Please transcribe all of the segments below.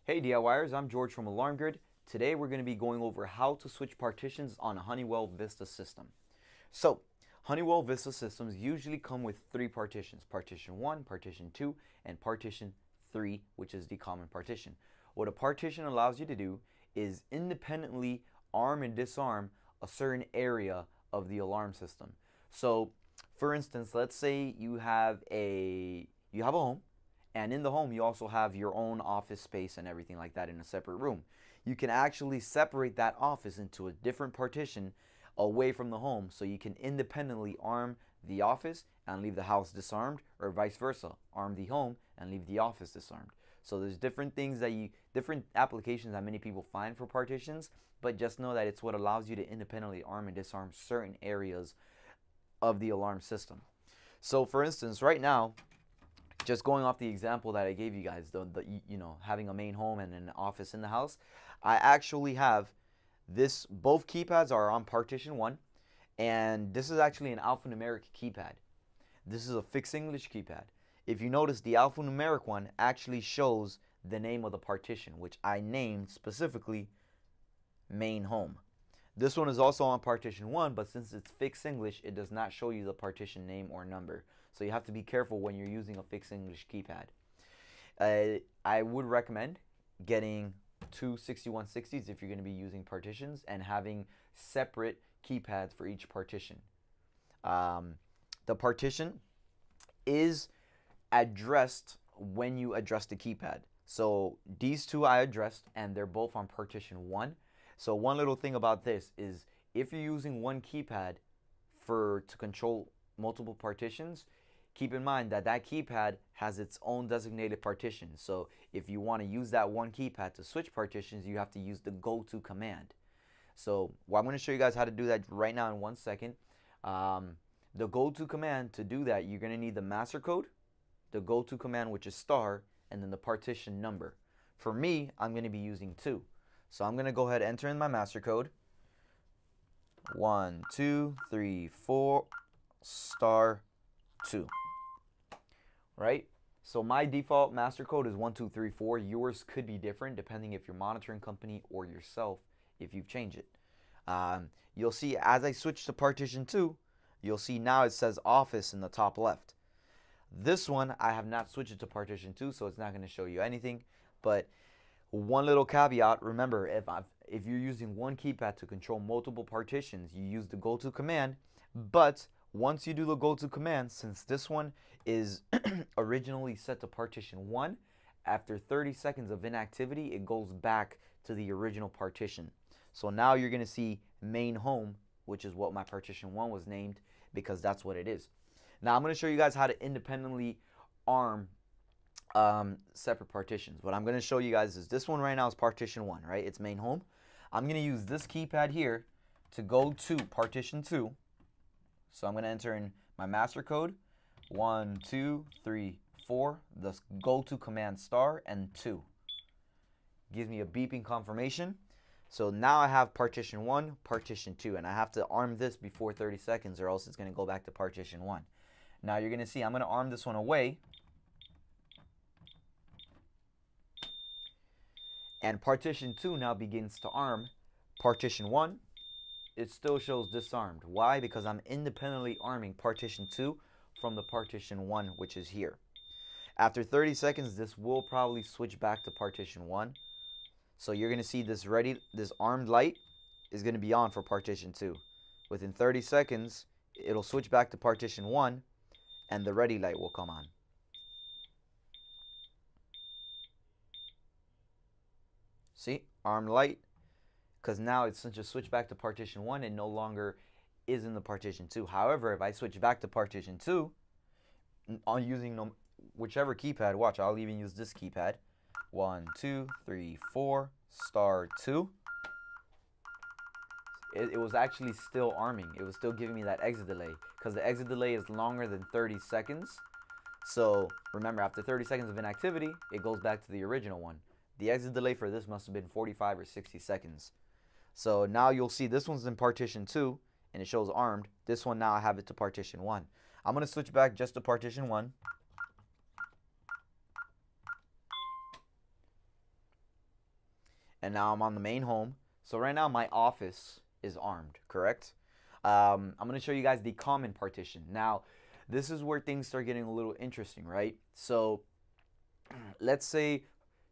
Hey DIYers, I'm George from Alarm Grid. Today we're going to be going over how to switch partitions on a Honeywell Vista system. So, Honeywell Vista systems usually come with three partitions: partition 1, partition 2, and partition 3, which is the common partition. What a partition allows you to do is independently arm and disarm a certain area of the alarm system. So, for instance, let's say you have a home, and in the home you also have your own office space and everything like that in a separate room. You can actually separate that office into a different partition away from the home, so you can independently arm the office and leave the house disarmed, or vice versa, arm the home and leave the office disarmed. So there's different applications that many people find for partitions, but just know that it's what allows you to independently arm and disarm certain areas of the alarm system. So for instance, right now, just going off the example that I gave you guys, having a main home and an office in the house, I actually have this, both keypads are on partition 1, and this is actually an alphanumeric keypad. This is a fixed English keypad. If you notice, the alphanumeric one actually shows the name of the partition, which I named specifically main home. This one is also on partition 1, but since it's fixed English, it does not show you the partition name or number. So you have to be careful when you're using a fixed English keypad. I would recommend getting two 6160s if you're going to be using partitions, and having separate keypads for each partition. The partition is addressed when you address the keypad. So these two I addressed, and they're both on partition 1. So one little thing about this is, if you're using one keypad to control multiple partitions, keep in mind that that keypad has its own designated partition. So if you want to use that one keypad to switch partitions, you have to use the go-to command. So I'm going to show you guys how to do that right now in 1 second. The go-to command, to do that, you're going to need the master code, the go-to command, which is star, and then the partition number. For me, I'm going to be using 2. So I'm going to go ahead and enter in my master code. 1, 2, 3, 4, star 2. Right? So my default master code is 1, 2, 3, 4. Yours could be different depending if your monitoring company or yourself, if you've changed it. You'll see as I switch to partition 2, you'll see now it says office in the top left. This one, I have not switched it to partition 2, so it's not going to show you anything. But one little caveat, remember, if you're using one keypad to control multiple partitions, you use the go-to command. But once you do the go-to command, since this one is originally set to partition 1, after 30 seconds of inactivity, it goes back to the original partition. So now you're going to see main home, which is what my partition 1 was named, because that's what it is. Now I'm going to show you guys how to independently arm separate partitions. What I'm going to show you guys is, this one right now is partition 1, right? It's main home. I'm going to use this keypad here to go to partition 2. So I'm going to enter in my master code, 1, 2, 3, 4, the go-to command star, and 2. Gives me a beeping confirmation. So now I have partition 1, partition 2, and I have to arm this before 30 seconds, or else it's going to go back to partition 1. Now you're going to see I'm going to arm this one away, and partition 2 now begins to arm partition 1. It still shows disarmed. Why? Because I'm independently arming partition 2 from the partition 1, which is here. After 30 seconds, this will probably switch back to partition 1. So you're going to see this armed light is going to be on for partition 2. Within 30 seconds, it'll switch back to partition 1, and the ready light will come on. See? Armed light. Because now it's just switched back to partition 1 and no longer is in the partition 2. However, if I switch back to partition 2, on using whichever keypad, watch, I'll even use this keypad. 1, 2, 3, 4, star 2. It was actually still arming. It was still giving me that exit delay, because the exit delay is longer than 30 seconds. So remember, after 30 seconds of inactivity, it goes back to the original one. The exit delay for this must have been 45 or 60 seconds. So now you'll see this one's in partition 2, and it shows armed. This one now I have it to partition 1. I'm going to switch back just to partition 1. and now I'm on the main home. So right now my office is armed, correct? I'm going to show you guys the common partition. Now, this is where things start getting a little interesting, right? So let's say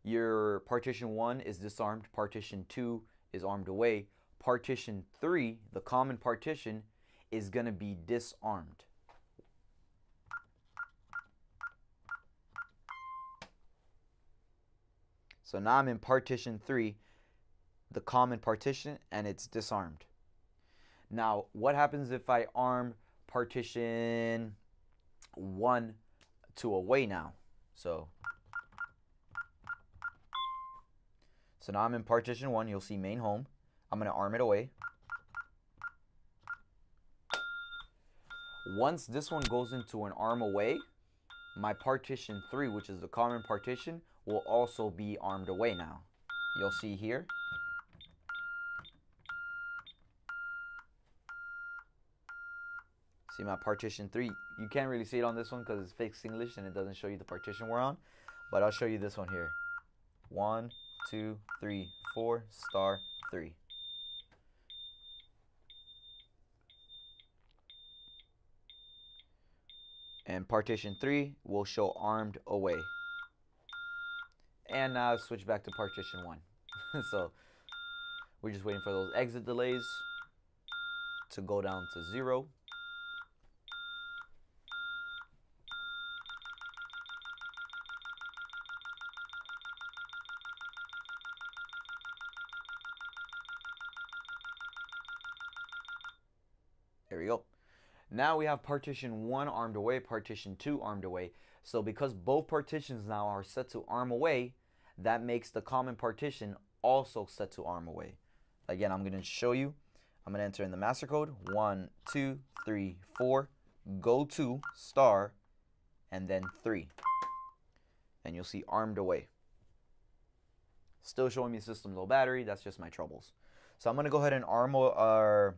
your partition 1 is disarmed, partition 2 is armed away, partition 3, the common partition, is going to be disarmed. So now I'm in partition 3, the common partition, and it's disarmed. Now, what happens if I arm partition 1 to away now? So now I'm in partition 1. You'll see main home. I'm going to arm it away. Once this one goes into an arm away, my partition 3, which is the common partition, will also be armed away now. You'll see here. See my partition 3. You can't really see it on this one because it's fixed English and it doesn't show you the partition we're on. But I'll show you this one here. 1, 2, 3, 4, star 3. And partition 3 will show armed away. And now switch back to partition 1. So we're just waiting for those exit delays to go down to 0. There we go. Now we have partition 1 armed away, partition 2 armed away. So because both partitions now are set to arm away, that makes the common partition also set to arm away. Again, I'm going to show you. I'm going to enter in the master code. 1, 2, 3, 4. Go to star and then 3. And you'll see armed away. Still showing me system low battery. That's just my troubles. So I'm going to go ahead and arm our...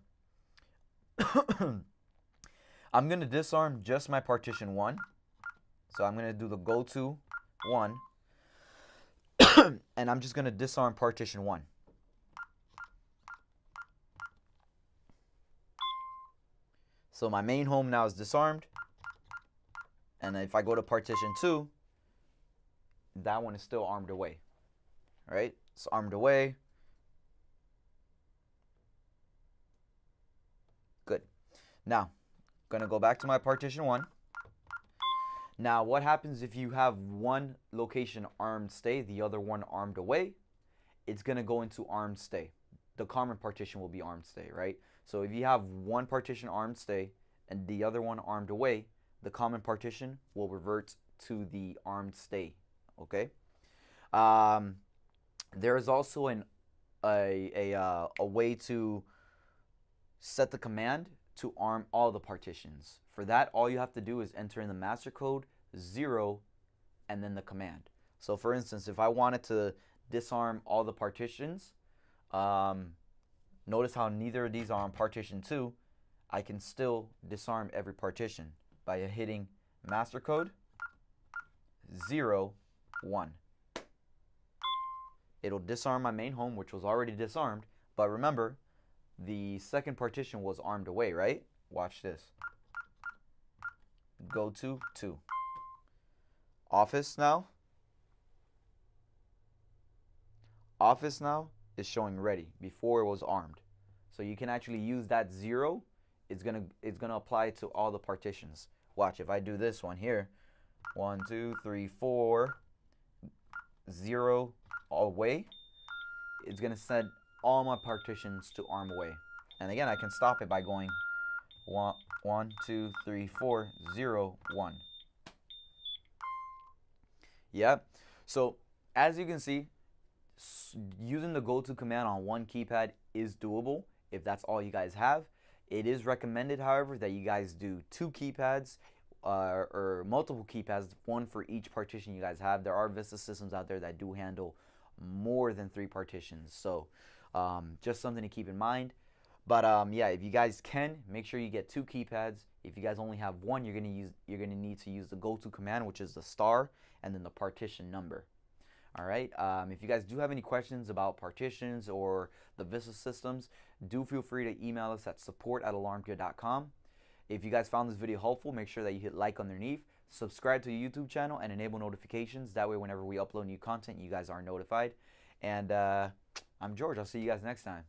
I'm going to disarm just my partition 1. So I'm going to do the go to 1. And I'm just going to disarm partition 1. So my main home now is disarmed. And if I go to partition 2, that one is still armed away. All right? It's armed away. Good. Now, going to go back to my partition 1. Now, what happens if you have one location armed stay, the other one armed away? It's going to go into armed stay. The common partition will be armed stay, right? So if you have one partition armed stay and the other one armed away, the common partition will revert to the armed stay, okay? There is also a way to set the command to arm all the partitions. For that, all you have to do is enter in the master code 0 and then the command. So for instance, if I wanted to disarm all the partitions, notice how neither of these are on partition 2. I can still disarm every partition by hitting master code 0, 1. It'll disarm my main home, which was already disarmed, but remember, the second partition was armed away, right? Watch this. Go to 2. Office now. Office now is showing ready. Before it was armed. So you can actually use that 0. It's gonna apply to all the partitions. Watch, if I do this one here. 1, 2, 3, 4. 0 away. It's gonna send all my partitions to arm away. And again, I can stop it by going 1, 2, 3, 4, 0, 1. Yep. So as you can see, using the go to command on one keypad is doable if that's all you guys have. It is recommended, however, that you guys do 2 keypads or multiple keypads, one for each partition you guys have. There are Vista systems out there that do handle more than 3 partitions. So just something to keep in mind. But yeah, if you guys can, make sure you get 2 keypads. If you guys only have one, you're gonna need to use the go to command, which is the star and then the partition number. All right. If you guys do have any questions about partitions or the Vista systems, do feel free to email us at support@alarmedgear.com. If you guys found this video helpful, make sure that you hit like underneath, subscribe to the YouTube channel, and enable notifications. That way, whenever we upload new content, you guys are notified. And I'm George. I'll see you guys next time.